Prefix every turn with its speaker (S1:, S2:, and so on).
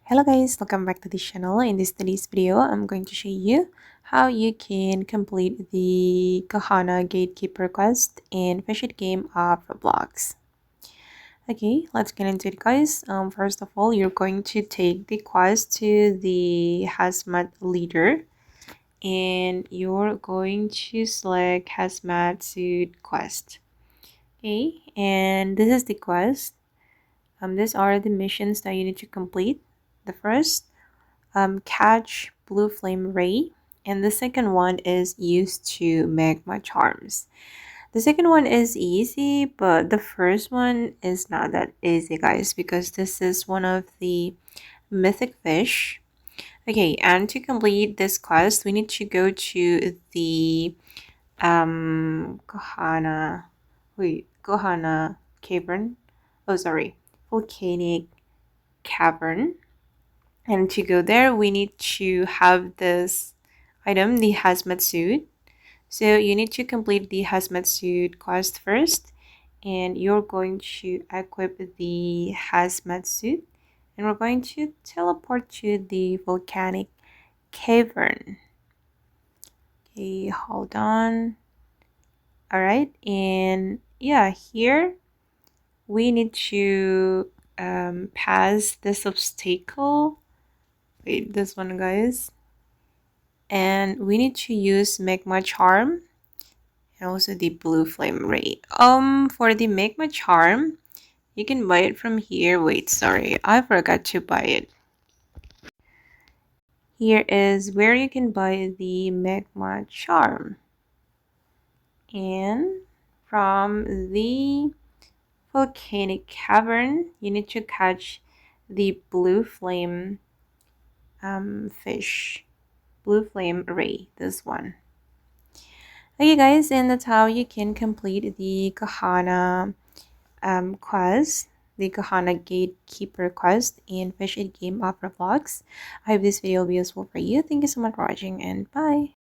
S1: Hello guys, welcome back to the channel. In today's video, I'm going to show you how you can complete the Kohana Gatekeeper Quest in Fish It game of Roblox. Okay, let's get into it guys. First of all, you're going to take the quest to the Hazmat leader and you're going to select Hazmat Suit quest. Okay, and this is the quest. These are the missions that you need to complete. The first, catch blue flame ray, and the second one is use two magma charms. The second one is easy, but the first one is not that easy guys, because this is one of the mythic fish. Okay, and to complete this quest we need to go to the Kohana Cavern. Oh sorry, Volcanic Cavern. And to go there, we need to have this item, the Hazmat Suit. So you need to complete the Hazmat Suit quest first. And you're going to equip the Hazmat Suit. And we're going to teleport to the Volcanic Cavern. Okay, hold on. Alright, and yeah, here we need to pass this obstacle. Wait, this one guys, and we need to use Magma Charm and also the blue flame ray. For the Magma Charm, you can buy it from here. Wait, sorry, I forgot to buy it. Here is where you can buy the Magma Charm, and from the Volcanic Cavern you need to catch the blue flame fish, blue flame ray, this one. Okay guys, and that's how you can complete the Kohana quest, the Kohana Gatekeeper Quest in Fish It Game of Roblox. I hope this video will be useful for you. Thank you so much for watching, and bye.